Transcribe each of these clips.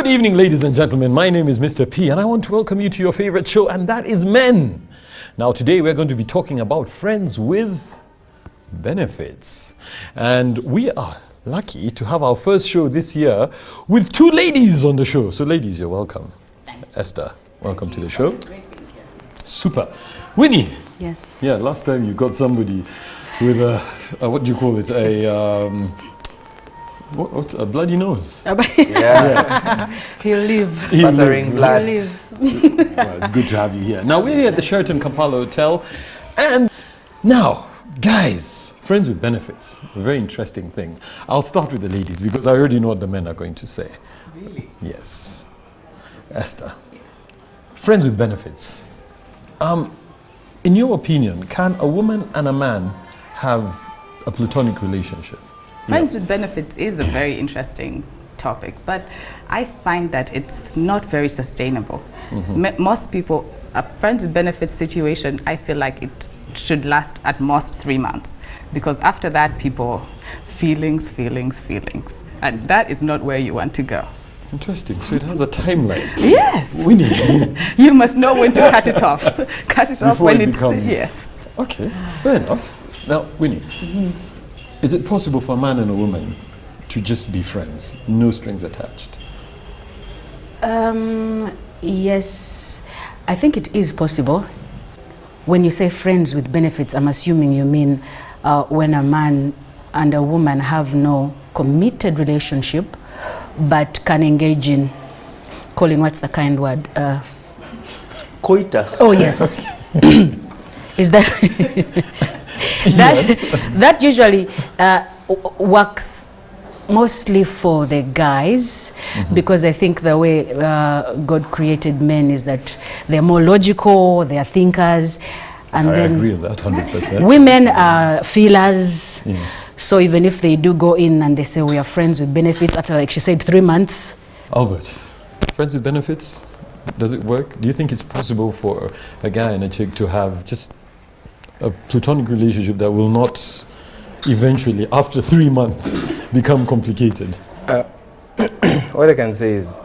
Good evening, ladies and gentlemen. My name is Mr. P, and I want to welcome you to your favorite show, and that is Men. Now, today we're going to be talking about friends with benefits. And we are lucky to have our first show this year with two ladies on the show. So, ladies, you're welcome. Esther, welcome to the show. Super. Winnie. Yes. Yeah, last time you got somebody with a what do you call it? What's a bloody nose? Yes. He'll live. Sputtering blood. He'll live. Well, it's good to have you here. Now, we're here at the Sheraton Kampala Hotel. And now, guys, friends with benefits. A very interesting thing. I'll start with the ladies because I already know what the men are going to say. Really? Yes. Esther. Friends with benefits. In your opinion, can a woman and a man have a platonic relationship? Friends with benefits is a very interesting topic, but I find that it's not very sustainable. Most people, a friends with benefits situation, I feel like it should last at most 3 months, because after that, people, feelings, and that is not where you want to go. Interesting. So it has a timeline. Yes. Winnie. You must know when to cut it off. Cut it off Before when it it's, becomes- yes. Okay, fair enough. Now, Winnie, is it possible for a man and a woman to just be friends, no strings attached? Yes, I think it is possible. When you say friends with benefits, I'm assuming you mean when a man and a woman have no committed relationship, but can engage in, Colin, what's the kind word? Coitus. Oh, yes. Is that, that usually works mostly for the guys, because I think the way God created men is that they're more logical, they're thinkers, and I then agree with that 100%. women are feelers. So even if they do go in and they say we are friends with benefits after, like she said, 3 months. Albert, friends with benefits, does it work? Do you think it's possible for a guy and a chick to have just a platonic relationship that will not eventually, after 3 months, become complicated? What I can say is,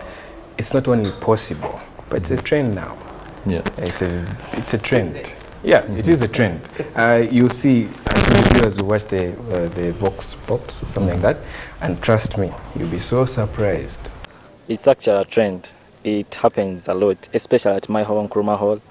it's not only possible, but it's a trend now. Yeah. It's a trend. Yeah, it is a trend. You see, the viewers who watch the Vox Pops or something like that, and trust me, you'll be so surprised. It's actually a trend. It happens a lot, especially at my home, Nkrumah Hall.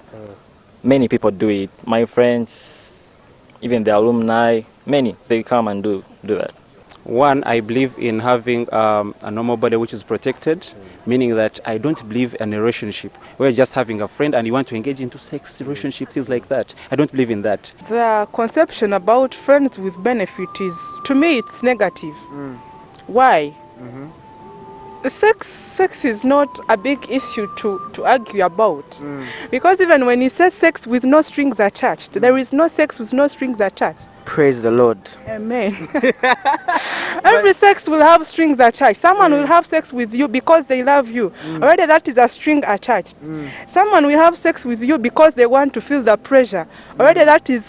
Many people do it. My friends, even the alumni, many, they come and do that. One, I believe in having a normal body which is protected, meaning that I don't believe in a relationship where you're just having a friend and you want to engage into sex relationship, things like that. I don't believe in that. The conception about friends with benefit is, to me, it's negative. Why? Sex is not a big issue to argue about. Because even when you say sex with no strings attached, there is no sex with no strings attached. Praise the Lord. Amen. Every sex will have strings attached. Someone will have sex with you because they love you. Already that is a string attached. Someone will have sex with you because they want to feel the pressure. Already that is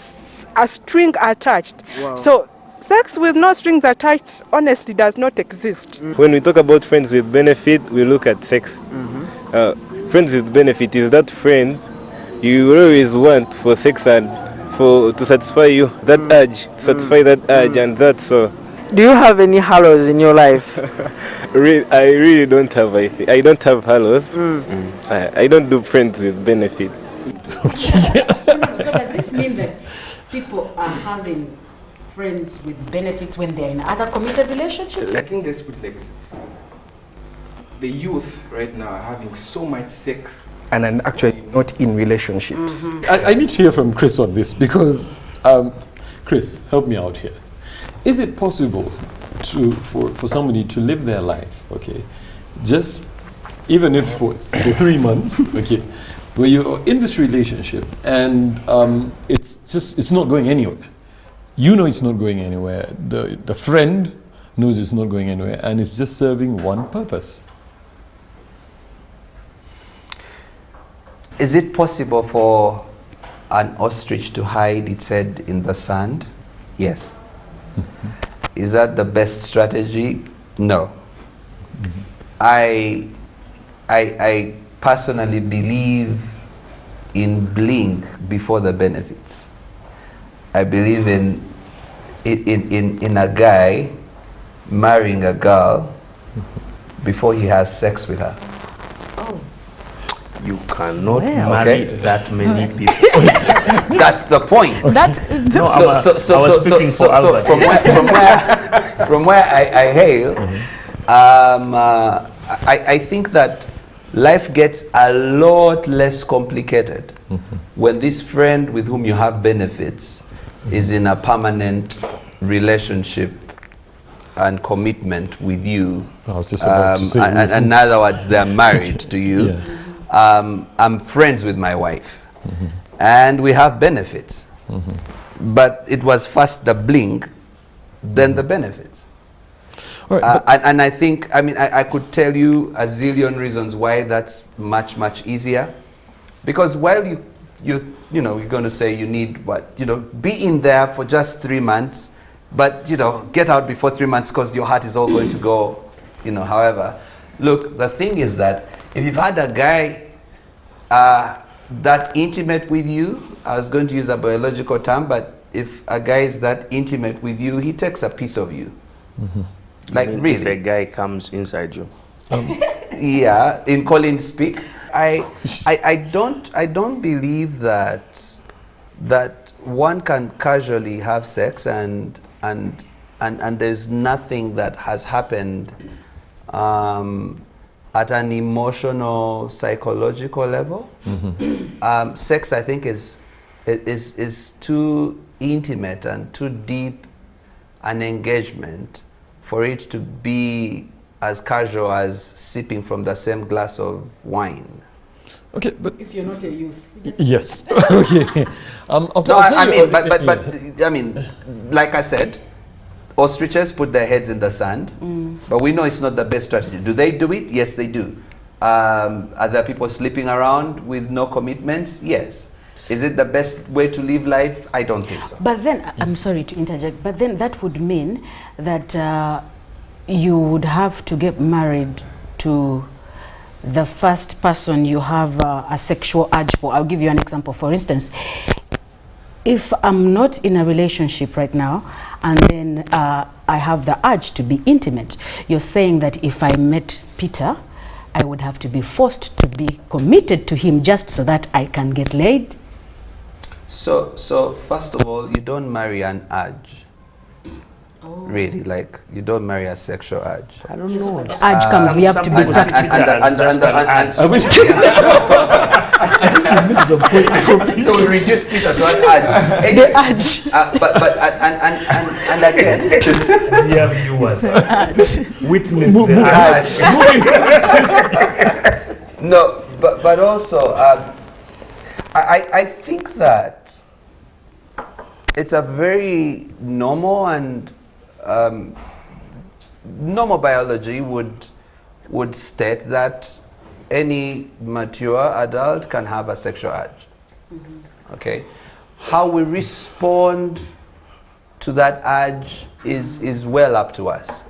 a string attached. Wow. So sex with no strings attached honestly does not exist. When we talk about friends with benefit, we look at sex. Friends with benefit is that friend you always want for sex and to satisfy you, that urge, satisfy that urge, and that. So Do you have any halos in your life? I really don't have. I don't have halos. I don't do friends with benefit. So does this mean that people are having friends with benefits when they're in other committed relationships? I think let's put it like this. The youth right now are having so much sex and are actually not in relationships. I need to hear from Chris on this because, Chris, help me out here. Is it possible for somebody to live their life, okay, just even if for 3 months, okay, where you're in this relationship and it's not going anywhere. You know it's not going anywhere. The friend knows it's not going anywhere, and it's just serving one purpose. Is it possible for an ostrich to hide its head in the sand? Yes. Is that the best strategy? No. I I personally believe in bling before the benefits. I believe in a guy marrying a girl before he has sex with her. You cannot marry that many people. That's the point. That is the From where I hail, I think that life gets a lot less complicated when this friend with whom you have benefits is in a permanent relationship and commitment with you. I was just about to say in other words, they're married to you. Yeah. I'm friends with my wife, and we have benefits. But it was first the bling, then the benefits. All right, and I think, I could tell you a zillion reasons why that's much, much easier. Because while you're going to say you need be in there for just 3 months, but, get out before 3 months because your heart is all going to go, however. Look, the thing is that if you've had a guy that intimate with you, I was going to use a biological term, but if a guy is that intimate with you, he takes a piece of you. Like, really. If a guy comes inside you. Yeah, in Colin's speak. I don't believe that one can casually have sex and there's nothing that has happened at an emotional, psychological level. Sex, I think, is too intimate and too deep an engagement for it to be as casual as sipping from the same glass of wine. Okay, but If you're not a youth. yes. Okay. Like I said, ostriches put their heads in the sand, but we know it's not the best strategy. Do they do it? Yes, they do. Are there people sleeping around with no commitments? Yes. Is it the best way to live life? I don't think so. But then, I'm sorry to interject, but then that would mean that you would have to get married to the first person you have a sexual urge for. I'll give you an example. For instance, if I'm not in a relationship right now, and then I have the urge to be intimate, you're saying that if I met Peter, I would have to be forced to be committed to him just so that I can get laid? So first of all, you don't marry an urge. Really, like, you don't marry a sexual urge. I don't know. Urge comes, we have to be practical. I wish. I think you missed the point. So we reduce Peter to an urge. The urge. And again, Yeah, viewers. Witness the urge. no, but also, I think that it's a very normal and normal biology would state that any mature adult can have a sexual urge. Okay, how we respond to that urge is well up to us,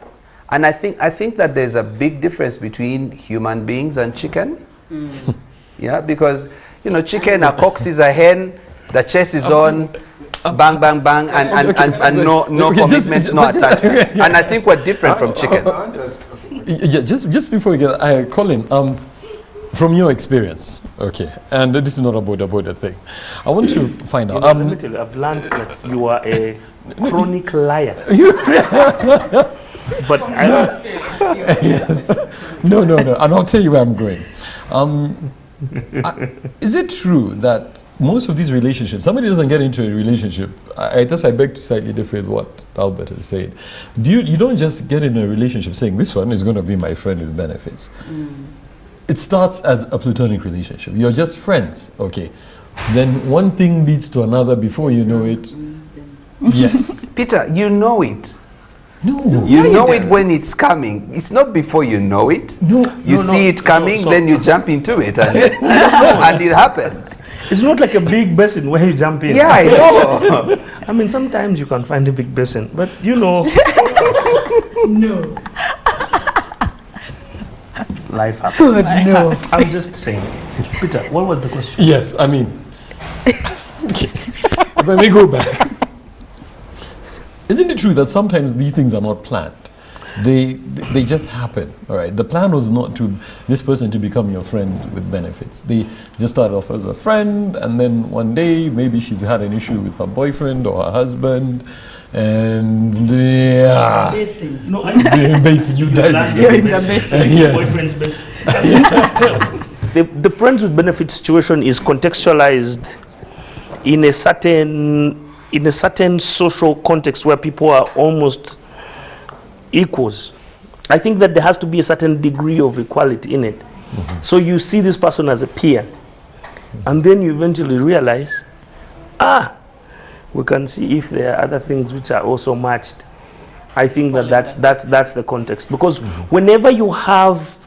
and I think that there's a big difference between human beings and chicken. Yeah, because chicken, a cox is a hen, the chest is on. Bang, bang, bang, and no commitments, no attachments. And I think we're different from chicken. Yeah, just before we get, Colin, from your experience, okay, and this is not a border thing, I want to find out. Let me tell you, I've learned that you are a chronic liar. But I Yes. No, and I'll tell you where I'm going. Is it true that most of these relationships, somebody doesn't get into a relationship, I beg to slightly differ with what Albert has said. You don't just get in a relationship saying this one is going to be my friend with benefits. It starts as a platonic relationship. You're just friends, okay. Then one thing leads to another before you know it. Yes. Peter, you know it. No. You know it when it's coming. It's not before you know it. You see it coming, then you jump into it, and it happens. It's not like a big basin where you jump in. Yeah, I know. I mean, sometimes you can find a big basin, but No. life happens. No. I'm just saying. Peter, what was the question? Yes, I mean, okay. If I may go back, isn't it true that sometimes these things are not planned? They just happen, all right? The plan was not to this person to become your friend with benefits. They just started off as a friend, and then one day maybe she's had an issue with her boyfriend or her husband, and yeah, No, basically you died. Yes. Boyfriend's best. The friends with benefits situation is contextualized in a certain social context where people are almost equals. I think that there has to be a certain degree of equality in it. So you see this person as a peer, and then you eventually realize, we can see if there are other things which are also matched. I think that that's the context, because whenever you have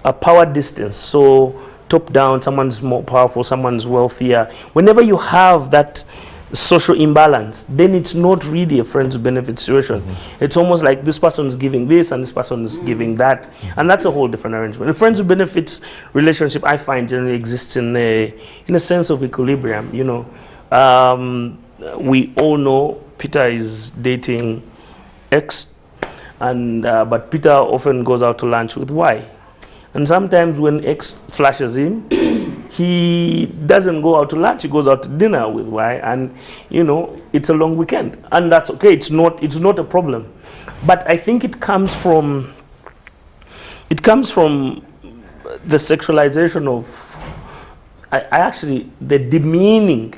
a power distance, so top down, someone's more powerful, someone's wealthier, whenever you have that social imbalance, then it's not really a friends with benefit situation. It's almost like this person is giving this and this person is giving that, and that's a whole different arrangement. The friends with benefits relationship, I find, generally exists in a sense of equilibrium. You know, we all know Peter is dating X, and but Peter often goes out to lunch with Y. And sometimes when X flashes him, he doesn't go out to lunch, he goes out to dinner with Y, and you know, it's a long weekend. And that's okay, it's not a problem. But I think it comes from the sexualization of the demeaning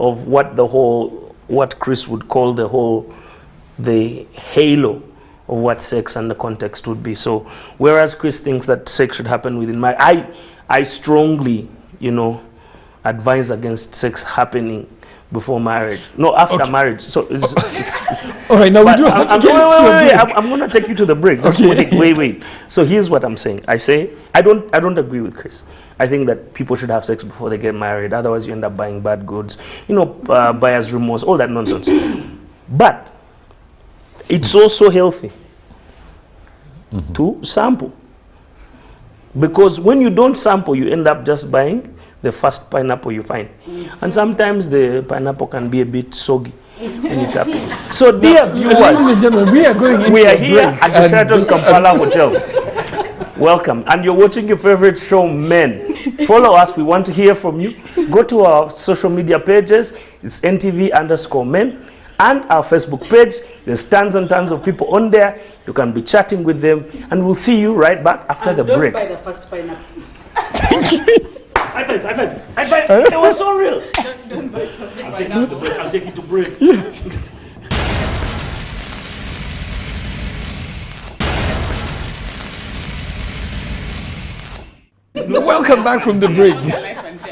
of what Chris would call the halo of what sex and the context would be. So whereas Chris thinks that sex should happen within I strongly, you know, advise against sex happening before marriage. No, after marriage. So it's all right, now we do have to get I'm going to take you to the break. Just wait. So here's what I'm saying. I say I don't agree with Chris. I think that people should have sex before they get married. Otherwise, you end up buying bad goods. You know, buyer's remorse, all that nonsense. But it's also healthy to sample, because when you don't sample, you end up just buying the first pineapple you find, and sometimes the pineapple can be a bit soggy when you tap it. So, dear viewers, we are here at the Sheraton Kampala Hotel. Welcome, and you're watching your favorite show, Men. Follow us. We want to hear from you. Go to our social media pages. It's NTV_Men. And our Facebook page. There's tons and tons of people on there. You can be chatting with them, and we'll see you right back after the break. Don't buy the first pineapple. High five. It was so real. Don't buy the I'll take you to the break. I'll take you to break. Welcome back from the break.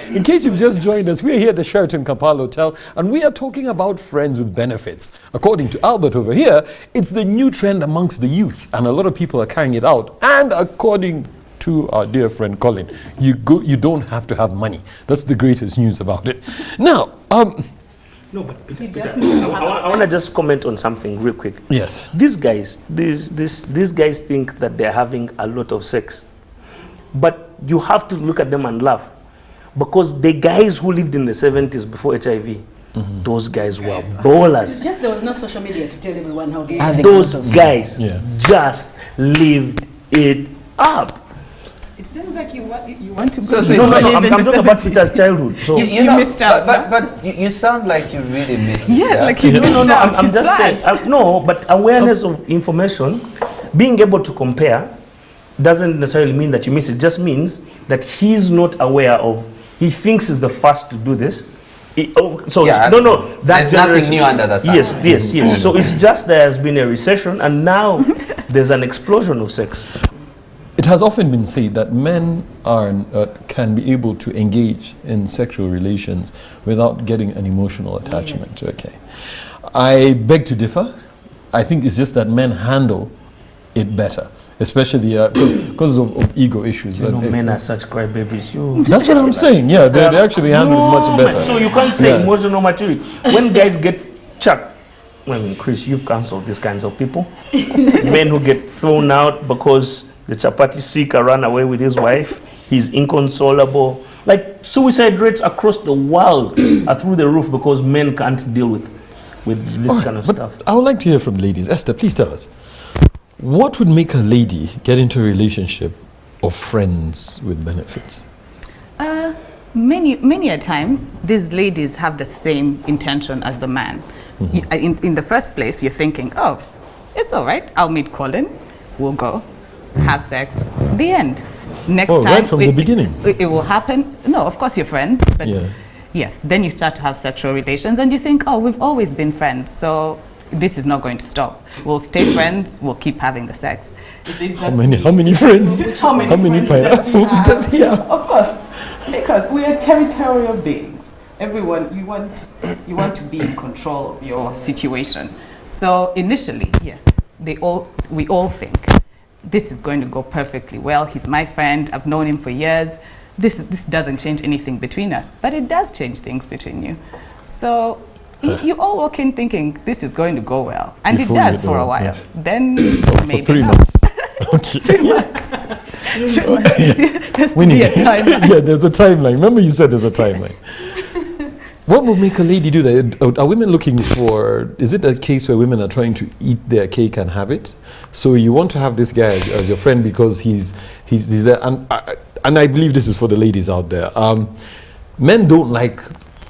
In case you've just joined us, we're here at the Sheraton Kampala Hotel, and we are talking about friends with benefits. According to Albert over here, it's the new trend amongst the youth, and a lot of people are carrying it out. And according to our dear friend Colin, you don't have to have money. That's the greatest news about it. Now, no, but Peter, I want to just comment on something real quick. Yes. These guys think that they're having a lot of sex, but you have to look at them and laugh, because the guys who lived in the 70s before HIV, those guys were ballers. It's just there was no social media to tell everyone how they Those guys just lived it up. It seems like you want to So, go. No, I'm talking about Peter's childhood. So you missed out. But you sound like you really missed it. Yeah, like you missed out. I'm just saying. But awareness of information, being able to compare, doesn't necessarily mean that you miss it. Just means that he's not aware of. He thinks he's the first to do this. There's nothing new under the sun. Yes. So it's just there has been a recession, and now there's an explosion of sex. it has often been said that men can be able to engage in sexual relations without getting an emotional attachment. Yes. Okay, I beg to differ. I think it's just that men handle it better, especially because of ego issues. You know, men are such crybabies. That's what I'm saying. Yeah, they actually handle it much better. So you can't say emotional maturity. When guys get chucked, I mean, Chris, you've counseled these kinds of people. Men who get thrown out because the chapati seeker ran away with his wife. He's inconsolable. Like suicide rates across the world are through the roof because men can't deal with this kind of stuff. I would like to hear from ladies. Esther, please tell us, what would make a lady get into a relationship of friends with benefits? Many a time, these ladies have the same intention as the man. In the first place, you're thinking, oh, it's all right, I'll meet Colin, we'll go, have sex, the end. Next time, right from the beginning. It will happen. No, of course you're friends, but yes, then you start to have sexual relations and you think, oh, we've always been friends, so this is not going to stop. We'll stay friends, we'll keep having the sex. How many friends? How many pineapples does he have? Of course, because we are territorial beings. Everyone, you want to be in control of your situation. So initially, yes, we all think this is going to go perfectly well. He's my friend. I've known him for years. This doesn't change anything between us, but it does change things between you. So you all walk in thinking this is going to go well, and it does for a while. Yeah. Then maybe for 3 not. months. Okay. 3 months. 3 months. There's to be a timeline. Yeah, there's a timeline. Remember you said there's a timeline. What would make a lady do that? Are women looking for, is it a case where women are trying to eat their cake and have it? So you want to have this guy as your friend because he's there, and I believe this is for the ladies out there. Men don't like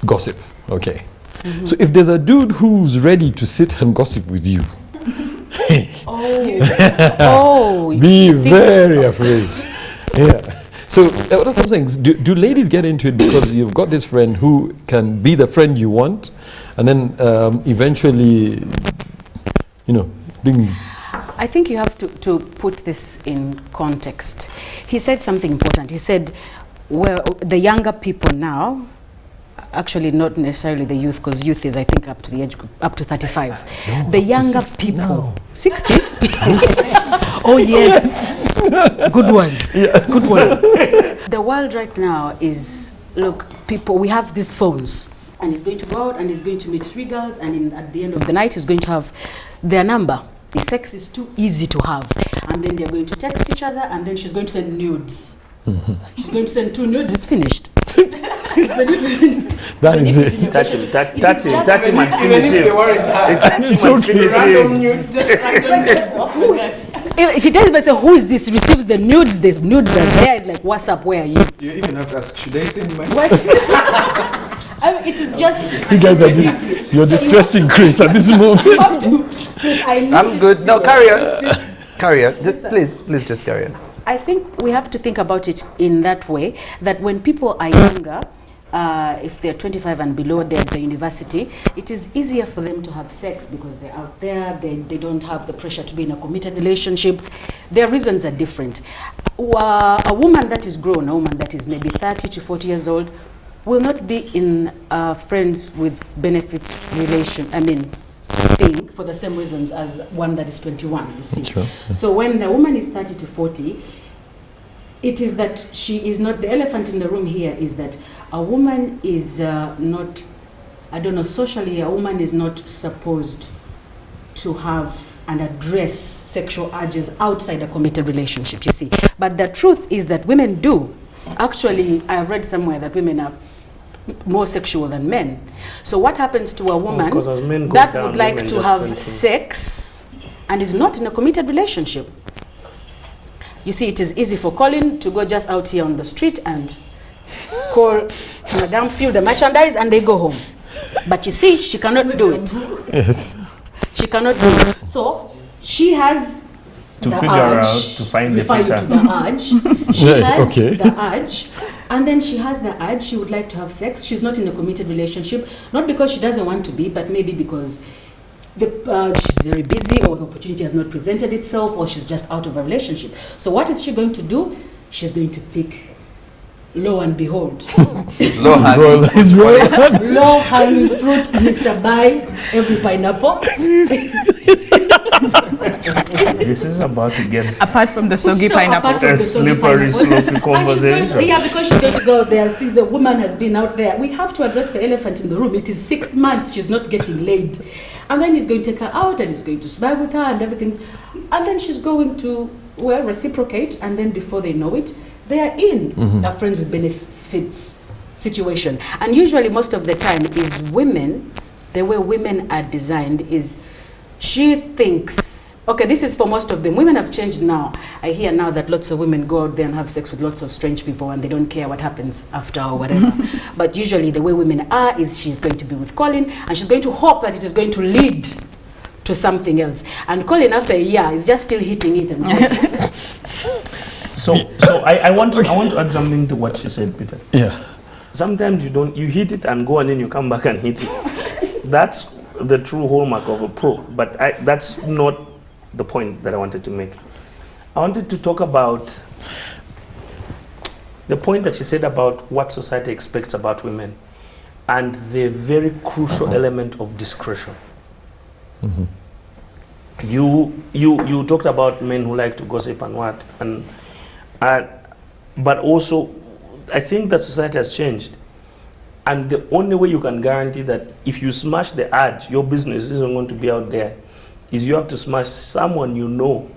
gossip, okay? So if there's a dude who's ready to sit and gossip with you, be very afraid. Yeah. So what are some things? Do ladies get into it because you've got this friend who can be the friend you want, and then eventually, things. I think you have to put this in context. He said something important. He said, well, the younger people now, actually not necessarily the youth, because youth is, I think, up to the age group, up to 35. No, the younger people, now. 60? Oh yes, good one, yes. Good one. The world right now is, look, people, we have these phones, and he's going to go out and he's going to meet 3 girls, and at the end of the night he's going to have their number. The sex is too easy to have, and then they're going to text each other, and then she's going to send nudes. She's going to send 2 nudes. It's finished. That is it. Touch him and finish him. She tells me, say, who is this? Receives the nudes. The nudes are there. It's like, what's up? Where are you? You even have to ask, should I send my? What? I mean, it is just. You guys are you're distressing Chris at this moment. I'm good. No, carry on. Carry on. Please just carry on. I think we have to think about it in that way, that when people are younger, if they're 25 and below, they're at the university, it is easier for them to have sex because they're out there, they don't have the pressure to be in a committed relationship. Their reasons are different. A woman that is grown, a woman that is maybe 30 to 40 years old, will not be in friends with benefits thing for the same reasons as one that is 21, you see. Sure. So when the woman is 30 to 40, it is that she is not, the elephant in the room here is that a woman is not, I don't know, socially a woman is not supposed to have and address sexual urges outside a committed relationship, you see. But the truth is that women do. Actually, I have read somewhere that women are more sexual than men. So what happens to a woman that would like to have sex and is not in a committed relationship? You see, it is easy for Colin to go just out here on the street and call Madame, fill the merchandise, and they go home. But you see, she cannot do it. Yes. She cannot do it. So she has to figure out, to find the pattern. The urge. She has the urge. And then she has the urge, she would like to have sex. She's not in a committed relationship, not because she doesn't want to be, but maybe because she's very busy, or the opportunity has not presented itself, or she's just out of a relationship. So what is she going to do? She's going to pick, lo and behold, low-hanging fruit, Mr. Buy every pineapple. This is about to get, apart from the soggy pineapple, a slippery, sloppy conversation. Because she's going to go there, see the woman has been out there. We have to address the elephant in the room. It is 6 months she's not getting laid. And then he's going to take her out and he's going to smile with her and everything. And then she's going to well, reciprocate, and then before they know it, they are in a friends with benefits situation. And usually most of the time is women, the way women are designed is she thinks, okay, this is for most of them. Women have changed now. I hear now that lots of women go out there and have sex with lots of strange people and they don't care what happens after or whatever. But usually the way women are is she's going to be with Colin and she's going to hope that it is going to lead to something else. And Colin, after a year, is just still hitting it. And So I want to add something to what she said, Peter. Yeah. Sometimes you hit it and go and then you come back and hit it. That's the true hallmark of a pro. But that's not the point that I wanted to make. I wanted to talk about the point that she said about what society expects about women and the very crucial element of discretion. You talked about men who like to gossip and what, but also I think that society has changed, and the only way you can guarantee that if you smash the urge, your business isn't going to be out there, is you have to smash someone you know,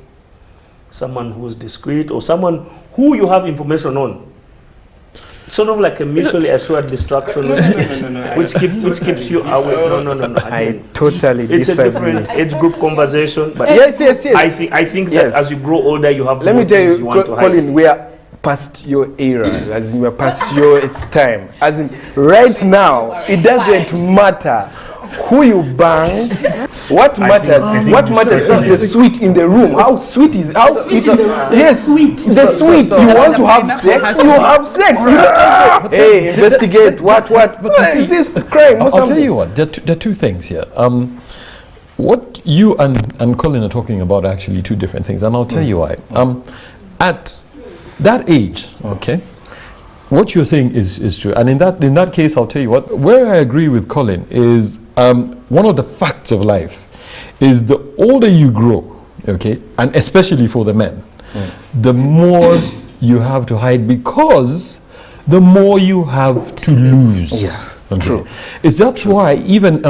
someone who's discreet or someone who you have information on. Sort of like a mutually assured destruction, which keeps you away. No. I totally disagree. It's a different age group conversation, but yes. I think that as you grow older, you have. Let me tell you, want to Colin, hide. we are past your era, as in we are past your its time. As in right now, it doesn't matter who you bang. What matters is the sweet in the room. How sweet is yes, sweet. The sweet. You want to have sex? You have sex. You don't say, hey, investigate what. But is this crime? I'll tell you what. There are two things here. What you and Colin are talking about are actually two different things, and I'll tell you why. At that age, okay, what you're saying is true, and in that case, I'll tell you what. Where I agree with Colin is one of the facts of life is the older you grow, okay, and especially for the men, the more you have to hide because the more you have to lose. Yes. Okay. True. That's why even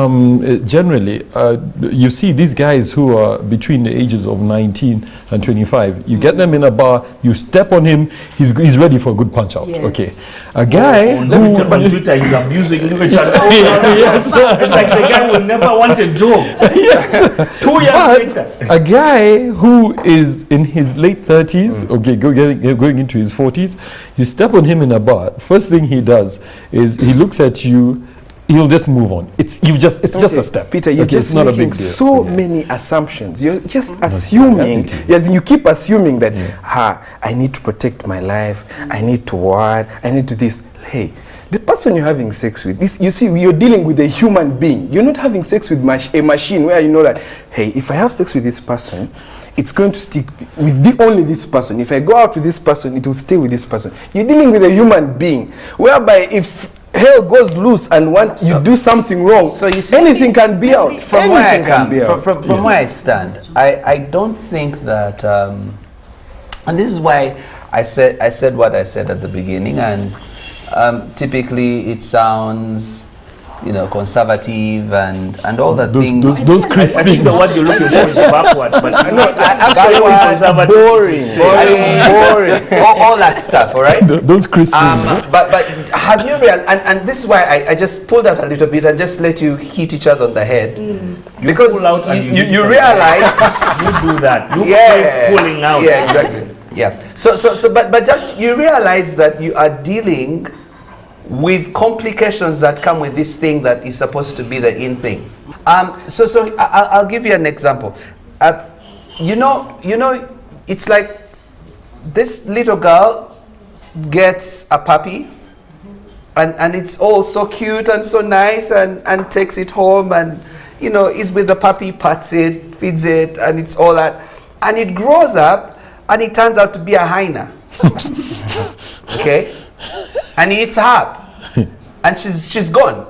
generally you see these guys who are between the ages of 19 and 25, you get them in a bar, you step on him, he's ready for a good punch out. Yes. Okay, a guy on Twitter he's abusing you. Yes. It's like the guy will never want a job. Yes. 2 years later. A guy who is in his late 30s, okay, going into his 40s, you step on him in a bar, first thing he does is he looks at you, he'll just move on. It's just a step. Peter, you're just it's not a making big deal. so many assumptions. You're just assuming. Yes, you keep assuming that I need to protect my life. I need to what? I need to this. Hey, the person you're having sex with, you see, you're dealing with a human being. You're not having sex with a machine where you know that, hey, if I have sex with this person, it's going to stick with only this person. If I go out with this person, it will stay with this person. You're dealing with a human being, whereby if hell goes loose and you do something wrong, so you see, anything can be out. From where I come, from where I stand, I don't think that, and this is why I said what I said at the beginning, and typically it sounds, conservative and all the things. Those Christians. I think the word you're looking for is backward, but boring. all that stuff, all right? Those Christians. But have you realized, and this is why I just pulled out a little bit and just let you hit each other on the head. Because you realize you do that. You pulling out. Yeah, exactly. Yeah. So but just you realize that you are dealing with complications that come with this thing that is supposed to be the in thing. So I'll give you an example. It's like this little girl gets a puppy, and it's all so cute and so nice, and takes it home, and is with the puppy, pats it, feeds it, and it's all that, and it grows up, and it turns out to be a hyena. Okay. And he eats her up, and she's gone,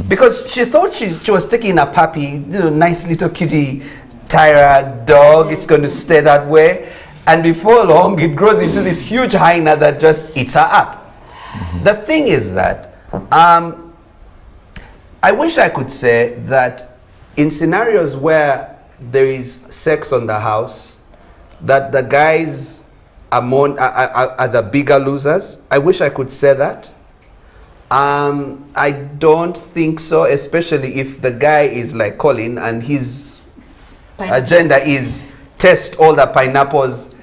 because she thought she was taking a puppy, nice little cutie Tyra dog. It's going to stay that way, and before long it grows into this huge hyena that just eats her up. The thing is that I wish I could say that in scenarios where there is sex on the house, that the guys are the bigger losers. I wish I could say that. I don't think so, especially if the guy is like Colin and his agenda is test all the pineapples,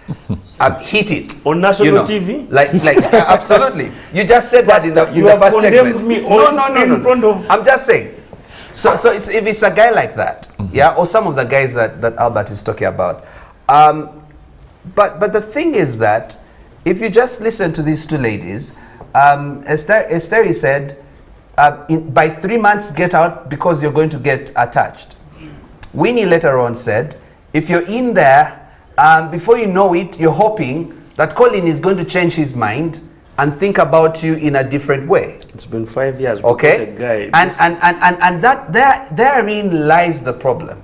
hit it on national TV. Like absolutely. You just said that in the first segment. Me no. Front of I'm just saying. So if it's a guy like that, yeah, or some of the guys that Albert is talking about. But the thing is that if you just listen to these two ladies, Esther said, by 3 months get out because you're going to get attached. Winnie later on said, if you're in there, before you know it, you're hoping that Colin is going to change his mind and think about you in a different way. It's been 5 years. Okay, and that therein lies the problem,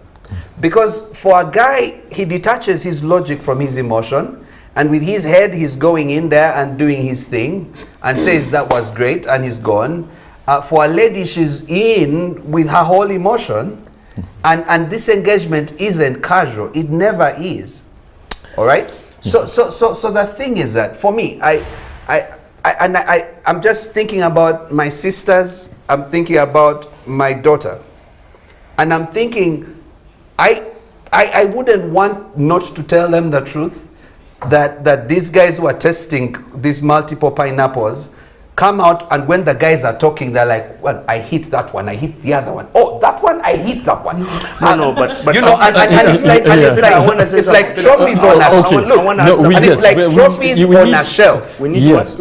because for a guy, he detaches his logic from his emotion, and with his head he's going in there and doing his thing and says that was great and he's gone. For a lady, she's in with her whole emotion, and this engagement isn't casual. It never is. All right. So the thing is that for me, I'm just thinking about my sisters. I'm thinking about my daughter, and I'm thinking, I wouldn't want not to tell them the truth, that these guys who are testing these multiple pineapples come out, and when the guys are talking, they're like, well, I hit that one, I hit the other one. Oh, that one, I hit that one. But you know, and it's like, it's like trophies on a shelf. Look, and it's like trophies on a shelf. We need what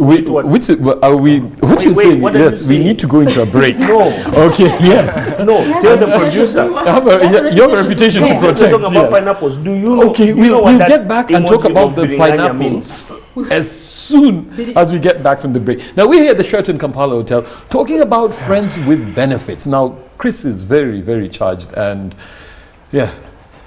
you're saying? Yes, we need to go into a break. No. Okay. Yes. No. Tell the producer. You have a reputation to protect. Talking about pineapples. Do you know? Okay, we'll get back and talk about the pineapples as soon as we get back from the break. Now we're here at the Sheraton Kampala Hotel talking about friends with benefits. Now Chris is very, very charged, and yeah,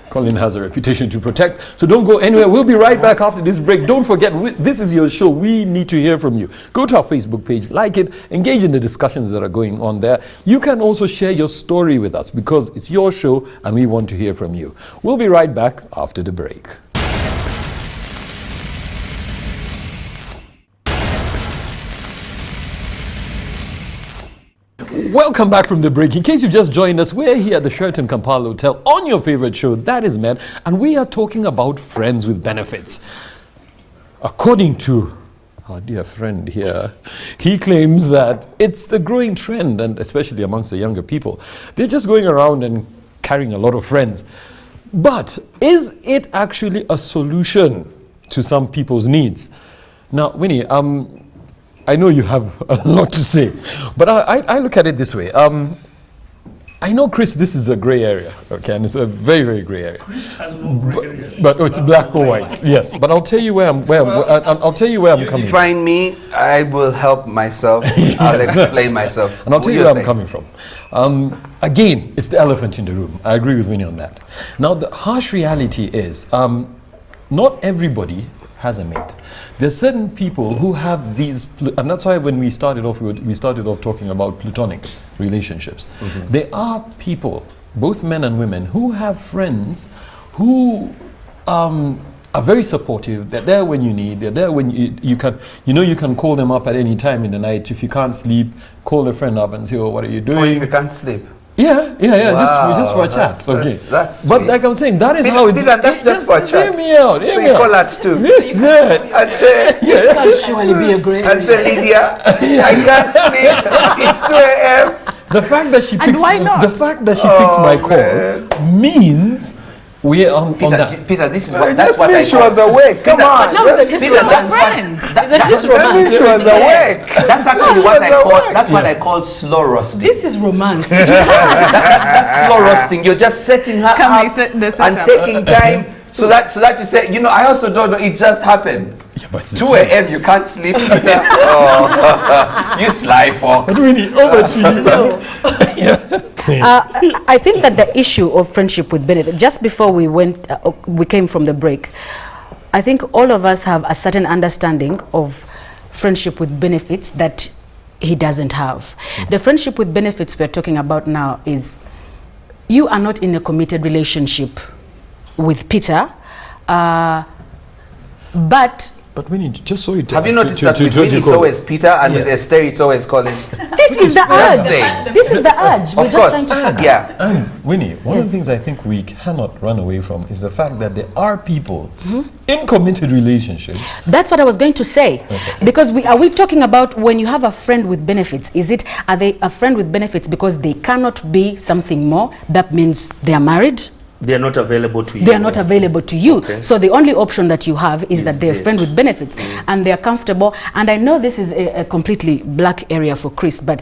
Colin has a reputation to protect. So don't go anywhere. We'll be right back after this break. Don't forget, this is your show. We need to hear from you. Go to our Facebook page, like it, engage in the discussions that are going on there. You can also share your story with us because it's your show and we want to hear from you. We'll be right back after the break. Welcome back from the break. In case you've just joined us, we're here at the Sheraton Kampala Hotel on your favorite show, That Is Men, and we are talking about friends with benefits. According to our dear friend here, he claims that it's a growing trend, and especially amongst the younger people. They're just going around and carrying a lot of friends. But is it actually a solution to some people's needs? Now, Winnie, I know you have a lot to say, but I look at it this way. I know, Chris, this is a gray area, okay, and it's a very, very gray area. Chris has no gray areas. But it's black or white, yes. But I'll tell you where I'm coming from. Find me, I will help myself. I'll explain myself. And I'll tell you where I'm coming from. Again, it's the elephant in the room. I agree with Winnie on that. Now, the harsh reality is, not everybody has a mate. There's certain people who have these, and that's why when we started off talking about platonic relationships. Mm-hmm. There are people, both men and women, who have friends who are very supportive. They're there when you need. They're there when you can call them up at any time in the night. If you can't sleep, call a friend up and say, "Oh, what are you doing?" Or if you can't sleep. Yeah. Wow, just for a chat. Okay. That's but like I'm saying, that is how it's. That's just for a chat. Hear me out. So you call that too. Yes, sir. I'd say. This can surely be a great. I'd say, Lydia, I can't sleep. It's 2 a.m. The fact that she picks my call means we are on that. Peter, this is what that's what I she was awake. Come on. No, it's a disromance. It's a disromance. She was awake. That's actually what I call. That's what I call slow roasting. This is romance. That's slow roasting. You're just setting her up and taking time so that you say, I also don't know. It just happened. Yeah, but 2 a.m. You can't sleep, Peter. Oh, you sly fox. Really, over to you. I think that the issue of friendship with benefit, just before we came from the break, I think all of us have a certain understanding of friendship with benefits that he doesn't have. The friendship with benefits we're talking about now is you are not in a committed relationship with Peter. But when you just so it have you noticed that with me it's always Peter, and with Esther it's always Colin? this is the urge. This is the urge. We're Of just course, trying to yeah. And Winnie, one of the things I think we cannot run away from is the fact that there are people in committed relationships. That's what I was going to say. Because are we talking about when you have a friend with benefits? Are they a friend with benefits because they cannot be something more? That means they are married. They are not available to you. They are not available to you. Okay. So the only option that you have is that they're a friend with benefits, and they're comfortable. And I know this is a completely black area for Chris, but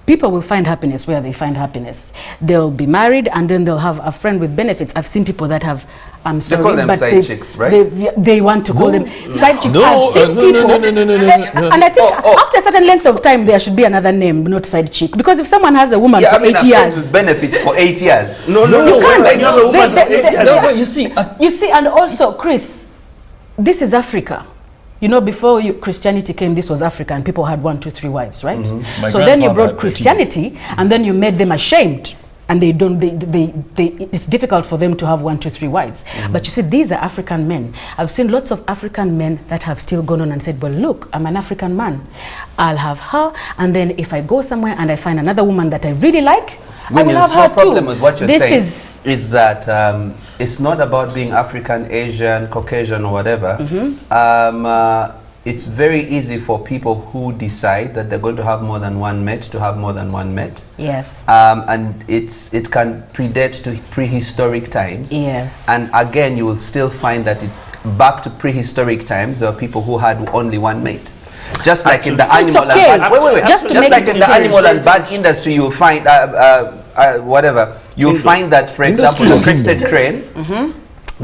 people will find happiness where they find happiness. They'll be married and then they'll have a friend with benefits. I've seen people that have, I'm sorry, they call them but side chicks, right? They want to call them side chicks. No, I've seen people, no. and I think after a certain length of time there should be another name, not side chick. Because if someone has a woman for 8 years, with benefits for 8 years. you can't. Like, you have a woman for 8 years. No, but you see, You see, and also, Chris, this is Africa. You know, before Christianity came, this was Africa, and people had 1, 2, 3 wives, right? My So then you grandfather brought had 13. Christianity, and then you made them ashamed, and it's difficult for them to have 1, 2, 3 wives. But you see, these are African men. I've seen lots of African men that have still gone on and said, well, look, I'm an African man. I'll have her, and then if I go somewhere and I find another woman that I really like, I will have her too. The problem with what you're This saying is that it's not about being African, Asian, Caucasian, or whatever. It's very easy for people who decide that they're going to have more than one mate to have more than one mate. Yes. And it can predate to prehistoric times. Yes. And again, you will still find that back to prehistoric times, there are people who had only one mate. Just like in the animal and bird, Just like in the animal and bird industry, you'll find you'll find that, for example, the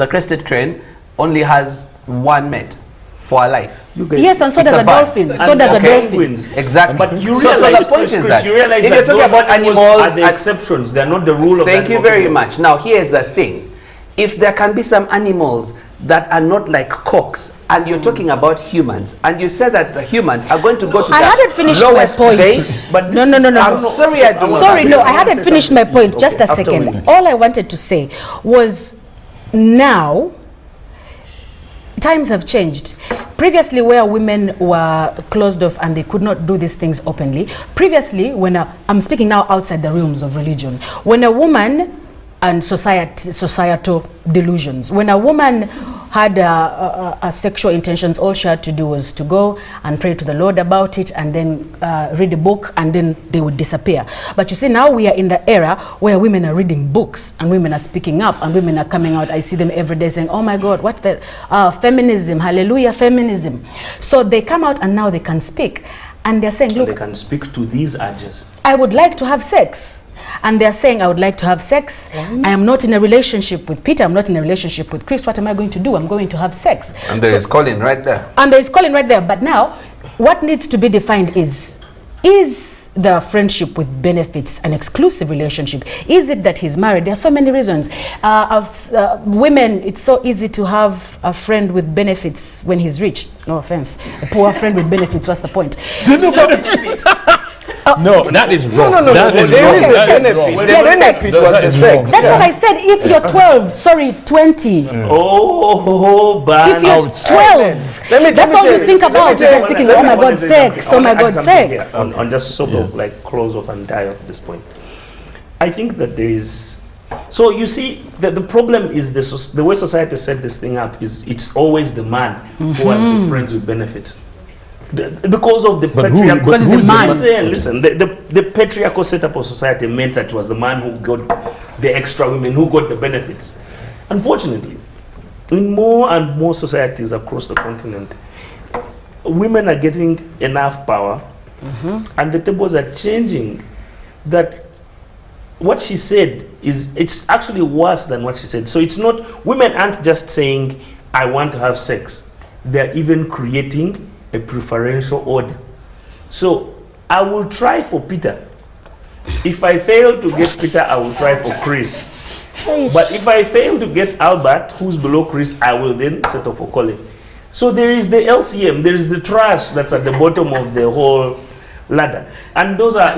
crested crane only has one mate for a life. Yes, and so does a dolphin. So does a dolphin. Exactly. But you so realize, the point is that you realize if that you're talking about animals, are the exceptions. They are not the rule of that. Thank you very much. Now, here's the thing. If there can be some animals that are not like cocks, and you're talking about humans, and you said that the humans are going to go to I hadn't finished my point. base, but No. I'm sorry, I hadn't finished my point. Just a second. All I wanted to say was now times have changed. Previously, where women were closed off and they could not do these things openly, previously, when I'm speaking now outside the realms of religion, when a woman and societal delusions, when a woman had a sexual intentions, all she had to do was to go and pray to the Lord about it, and then read a book, and then they would disappear. But you see, now we are in the era where women are reading books, and women are speaking up, and women are coming out. I see them every day saying, oh my God, what the feminism, hallelujah, feminism. So they come out and now they can speak, and they're saying, look, they can speak to these urges. I would like to have sex. And they're saying, I would like to have sex. I am not in a relationship with Peter. I'm not in a relationship with Chris. What am I going to do? I'm going to have sex. And there is Colin right there. And there is Colin right there. But now, what needs to be defined is the friendship with benefits an exclusive relationship? Is it that he's married? There are so many reasons. Women, it's so easy to have a friend with benefits when he's rich. No offense. A poor friend with benefits, what's the point? No, that is wrong. No. That is wrong. That is wrong. That's what I said. If you're 12, 20. If you're 12, that's all you think about. You're just thinking, oh my God, sex. Oh my God, sex. On just sort of like close off and die off this point. I think that there is. So you see, the problem is the way society set this thing up is it's always the man who has the friends with benefit. Because of the patriarchal, listen, the patriarchal setup of society meant that it was the man who got the extra women, who got the benefits. Unfortunately, in more and more societies across the continent, women are getting enough power, and the tables are changing. That what she said it's actually worse than what she said. So it's not, women aren't just saying, I want to have sex. They're even creating a preferential order. So I will try for Peter. If I fail to get Peter, I will try for Chris. But if I fail to get Albert, who's below Chris, I will then settle for Colin. So there is the LCM, there is the trash that's at the bottom of the whole ladder. And those are,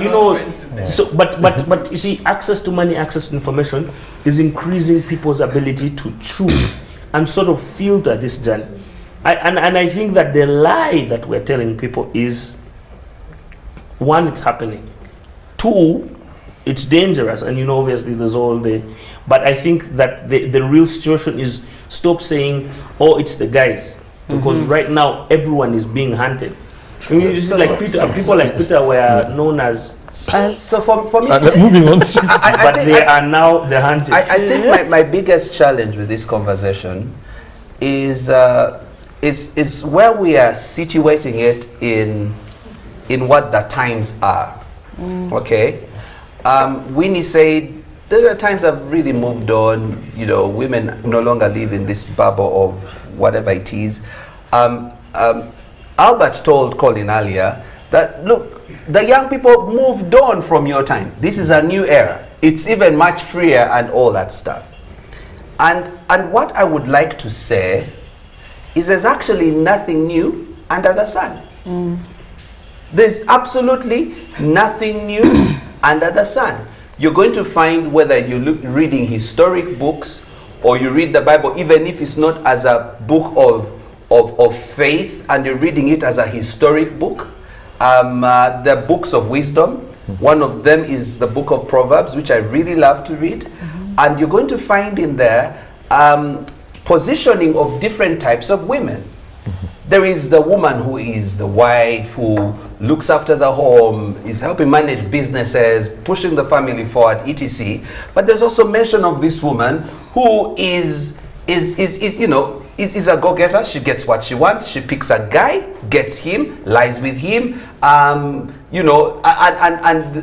so but you see, access to money, access to information is increasing people's ability to choose and sort of filter this journey. And I think that the lie that we're telling people is, one, it's happening. Two, it's dangerous, and obviously there's all the, but I think that the real situation is, stop saying, oh, it's the guys, because right now everyone is being hunted. I mean, you see, like people like Peter were known as. So for me, moving on. But they are now the hunted. I think my biggest challenge with this conversation is where we are situating it in what the times are. Okay, Winnie said there are times I've really moved on. Women no longer live in this bubble of whatever it is. Albert told Colin earlier that, look, the young people moved on from your time. This is a new era. It's even much freer and all that stuff. And what I would like to say is there's actually nothing new under the sun. There's absolutely nothing new under the sun. You're going to find, whether you're reading historic books or you read the Bible, even if it's not as a book of faith and you're reading it as a historic book, the books of wisdom. One of them is the book of Proverbs, which I really love to read. And you're going to find in there positioning of different types of women. There is the woman who is the wife, who looks after the home, is helping manage businesses, pushing the family forward, etc. But there's also mention of this woman who is a go-getter. She gets what she wants. She picks a guy, gets him, lies with him. And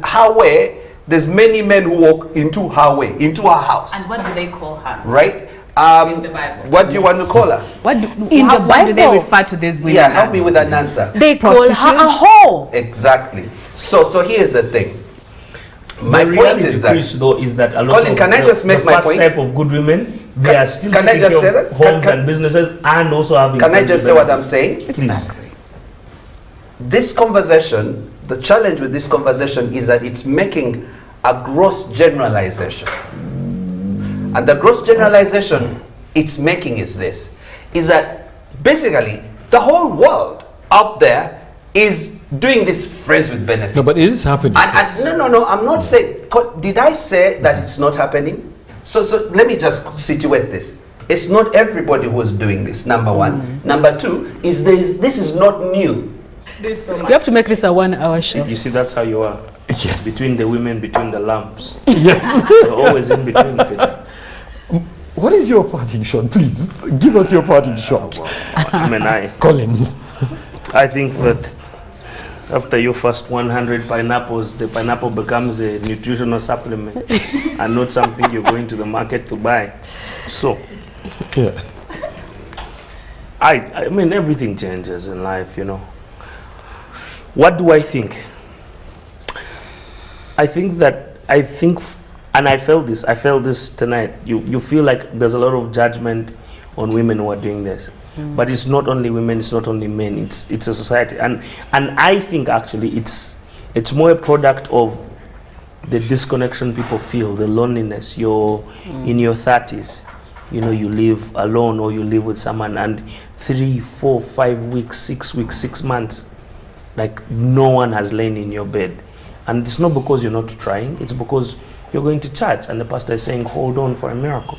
her way, there's many men who walk into her way, into her house. And what do they call her? Right? In the Bible. What do you want to call her? What do they refer to this women? Yeah, help me with an answer. They call her a hoe. Exactly. So here's the thing. My the point is that, Chris, though, is that a lot Colin, can I just make my point? The first type of good women, they are still can I taking just care say of that? homes and businesses, and also having. Can I just say what I'm saying? Please. This conversation, the challenge with this conversation is that it's making a gross generalization. And the gross generalization it's making is this, is that basically the whole world out there is doing this friends with benefits. No, but it is happening. No, I'm not saying, did I say that it's not happening? So let me just situate this. It's not everybody who is doing this, number one. Number two, is this is not new. There's so much. You have to make this a 1 hour show. You see, that's how you are. Yes. Between the women, between the lamps. Yes. You're always in between. What is your parting shot? Please give us your parting shot. Collins. I think that after your first 100 pineapples, the pineapple becomes a nutritional supplement and not something you're going to the market to buy. So, yeah. I mean, everything changes in life, What do I think? I think, and I felt this tonight, you feel like there's a lot of judgment on women who are doing this. But it's not only women, it's not only men, it's a society. And I think actually it's more a product of the disconnection people feel, the loneliness. You're in your 30s, you live alone or you live with someone, and 3, 4, 5 weeks, 6 weeks, 6 months, like no one has lain in your bed. And it's not because you're not trying, it's because you're going to church and the pastor is saying, hold on for a miracle.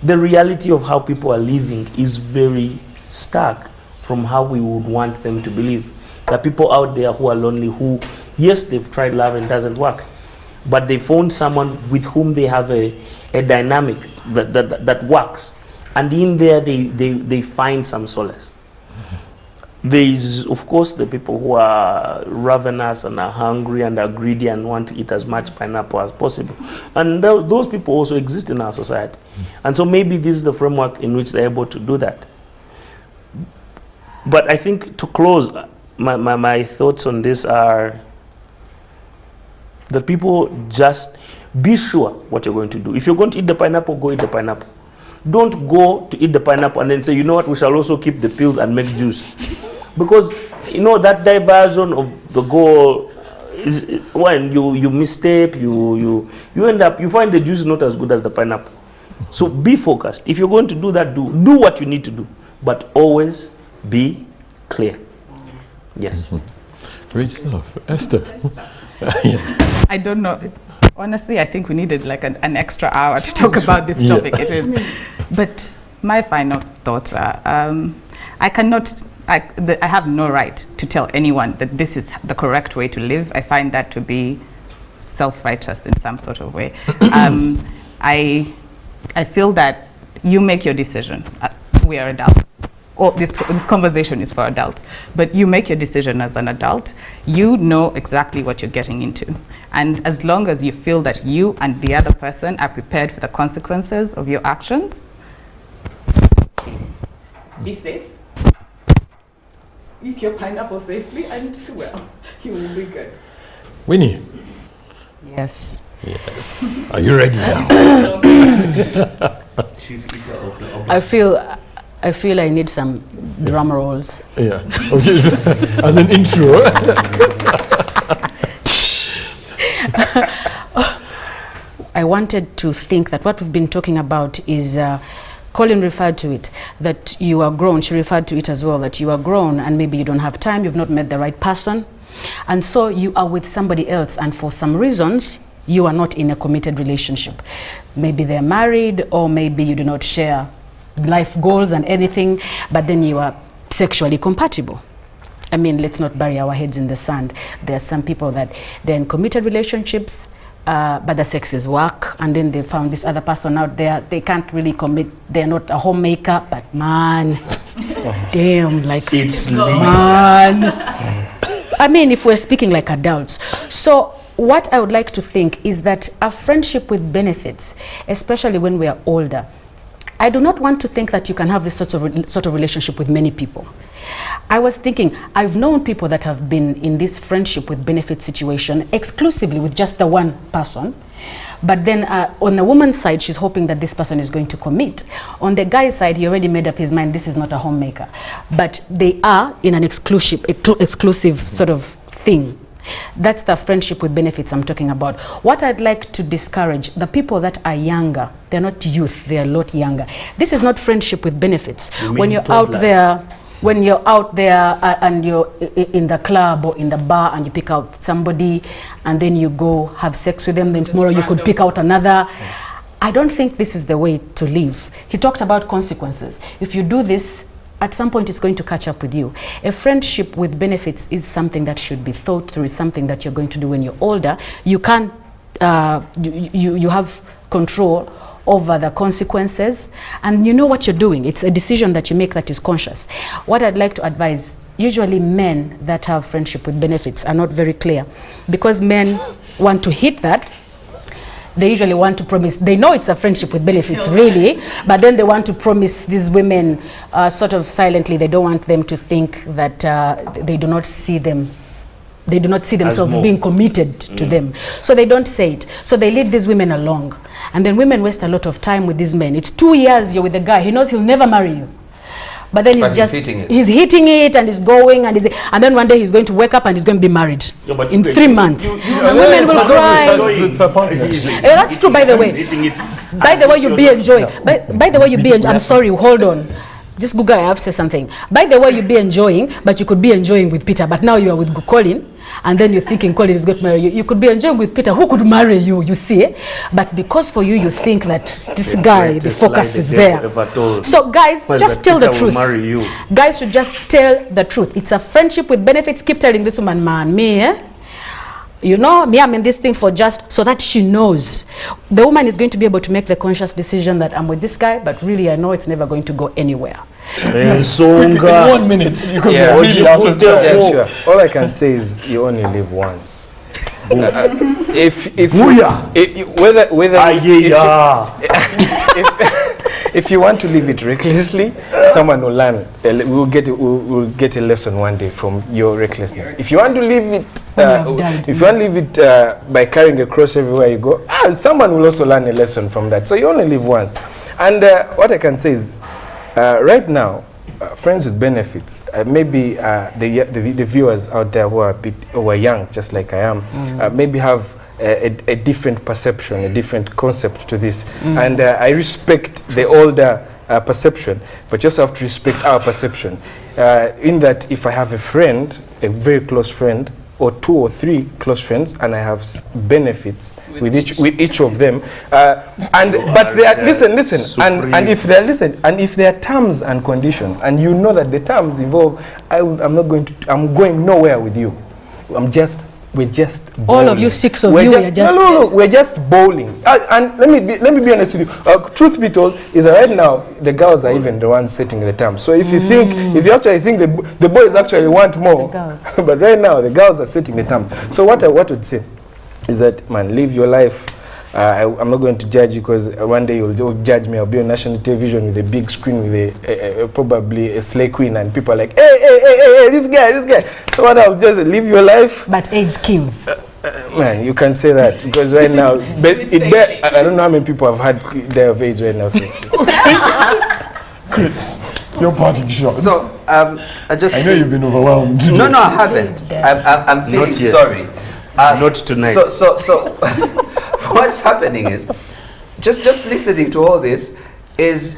The reality of how people are living is very stark from how we would want them to believe. There are people out there who are lonely, who, yes, they've tried love and it doesn't work, but they found someone with whom they have a dynamic that works. And in there, they find some solace. There is, of course, the people who are ravenous and are hungry and are greedy and want to eat as much pineapple as possible. And those people also exist in our society. And so maybe this is the framework in which they're able to do that. But I think to close, my thoughts on this are that people just be sure what you're going to do. If you're going to eat the pineapple, go eat the pineapple. Don't go to eat the pineapple and then say, you know what, we shall also keep the pills and make juice. Because, that diversion of the goal is when you misstep, you end up, you find the juice not as good as the pineapple. So be focused. If you're going to do that, do what you need to do. But always be clear. Yes. Great stuff. Esther. I don't know. Honestly, I think we needed like an extra hour to talk about this topic. It is. But my final thoughts are, I have no right to tell anyone that this is the correct way to live. I find that to be self-righteous in some sort of way. I feel that you make your decision. We are adults. This conversation is for adults, but you make your decision as an adult. You know exactly what you're getting into. And as long as you feel that you and the other person are prepared for the consequences of your actions, please be safe. Eat your pineapple safely, and well, you will be good. Winnie. Yes. Yes. Are you ready now? I feel I need some drum rolls. Yeah. Okay. As an intro. I wanted to think that what we've been talking about is, Colin referred to it, that you are grown. She referred to it as well, that you are grown and maybe you don't have time, you've not met the right person. And so you are with somebody else, and for some reasons, you are not in a committed relationship. Maybe they're married, or maybe you do not share life goals and anything, but then you are sexually compatible. I mean, let's not bury our heads in the sand. There are some people that they're in committed relationships, but the sex is work, and then they found this other person out there. They can't really commit. They're not a homemaker, but man, damn, like it's man. I mean, if we're speaking like adults. So what I would like to think is that a friendship with benefits, especially when we are older, I do not want to think that you can have this sort of relationship with many people. I was thinking, I've known people that have been in this friendship with benefit situation exclusively with just the one person. But then on the woman's side, she's hoping that this person is going to commit. On the guy's side, he already made up his mind, this is not a homemaker. But they are in an exclusive sort of thing. That's the friendship with benefits I'm talking about. What I'd like to discourage, the people that are younger, they're not youth, they're a lot younger. This is not friendship with benefits. When you're out there, and you're in the club or in the bar and you pick out somebody and then you go have sex with them, then tomorrow you could pick out another. I don't think this is the way to live. He talked about consequences. If you do this, at some point it's going to catch up with you. A friendship with benefits is something that should be thought through, is something that you're going to do when you're older. You can, you have control over the consequences, and you know what you're doing. It's a decision that you make that is conscious. What I'd like to advise, usually men that have friendship with benefits are not very clear, because men want to hit that. They usually want to promise, they know it's a friendship with benefits really, but then they want to promise these women sort of silently. They don't want them to think that they do not see themselves being committed to them. So they don't say it. So they lead these women along. And then women waste a lot of time with these men. It's 2 years you're with a guy. He knows he'll never marry you. But then he's hitting it and he's going, and then one day he's going to wake up and he's going to be married in 3 months. And women will cry. That's true, by the way. By the way, you be enjoying. By the way, you be enjoying. I'm sorry, hold on. This good guy, I have to say something. By the way, you be enjoying, but you could be enjoying with Peter, but now you are with Colin, and then you're thinking Colin is going to marry you. You could be enjoying with Peter, who could marry you, you see? But because for you, you think that this guy, the focus is there. So guys, just tell the truth. Guys should just tell the truth. It's a friendship with benefits. Keep telling this woman, man, you know, me, I'm in this thing for just so that she knows. The woman is going to be able to make the conscious decision that I'm with this guy, but really I know it's never going to go anywhere. In 1 minute, you could be really out of time. Yeah, sure. All I can say is you only live once. If you want to live it recklessly, someone will learn. We'll get a lesson one day from your recklessness. If you want to live it, by carrying a cross everywhere you go, someone will also learn a lesson from that. So you only live once. And what I can say is, right now, friends with benefits, maybe the viewers out there who are young, just like I am, maybe have a different perception, a different concept to this. And I respect the older perception, but you also have to respect our perception. in that if I have a friend, a very close friend, or 2 or 3 close friends, and I have benefits with each of them, but they are listen, and if there are terms and conditions, and you know that the terms involve, I'm going nowhere with you. We're just bowling. All of you 6 of you are just... No, we're just bowling. And let me be honest with you. Truth be told, is that right now, the girls are even the ones setting the terms. So if you actually think the boys actually want more, but right now, the girls are setting the terms. So what I would say is that, man, live your life. I'm not going to judge you, because one day you'll judge me. I'll be on national television with a big screen with probably a slay queen, and people are like, hey, this guy. So what I'll just live your life. But AIDS kills. Man, you can say that, because right now, I don't know how many people have had die of AIDS right now. Chris, your parting shot. So, I know you've been overwhelmed. No, I haven't. I'm feeling sorry. Not tonight. So what's happening is, just listening to all this is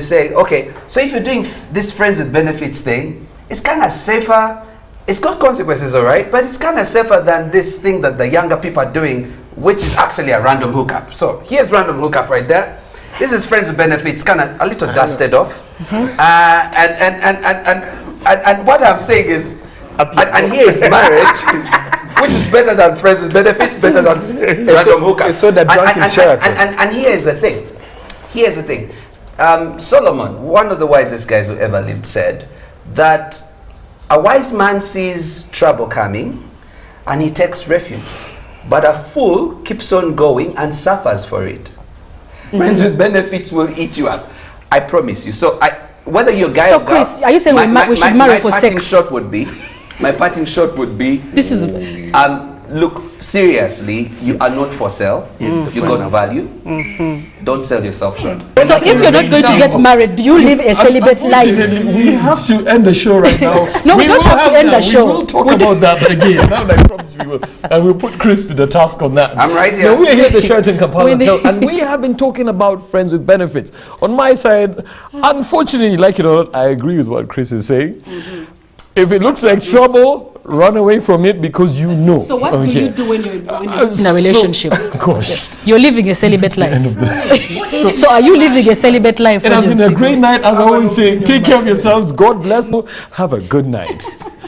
saying, okay, so if you're doing this friends with benefits thing, it's kind of safer. It's got consequences, all right, but it's kind of safer than this thing that the younger people are doing, which is actually a random hookup. So here's random hookup right there. This is friends with benefits, kind of a little dusted off. And what I'm saying is, and here is marriage. Which is better than friends with benefits, better than random hookup. So that and here's the thing. Solomon, one of the wisest guys who ever lived, said that a wise man sees trouble coming and he takes refuge, but a fool keeps on going and suffers for it. Friends with benefits will eat you up. I promise you. So whether you're a guy or girl, Chris, are you saying we should marry for sex? My parting shot would be, this is look, seriously, you are not for sale. You got value. Don't sell yourself short. So if you're not going to get married, do you live a celibate life? We have to end the show right now. No, we don't have to end the show. We will talk about that again. Now I promise we will. And we'll put Chris to the task on that. I'm right here. Now we're here at the Sheraton Kampala Hotel, and we have been talking about friends with benefits. On my side, unfortunately, like it or not, I agree with what Chris is saying. If it looks like trouble, run away from it, because you know. So what do you do when you're in a relationship? Gosh. You're living a celibate life. So are you living a celibate life? It has been a great night, as I always say. Take care of yourselves. God bless you. Have a good night.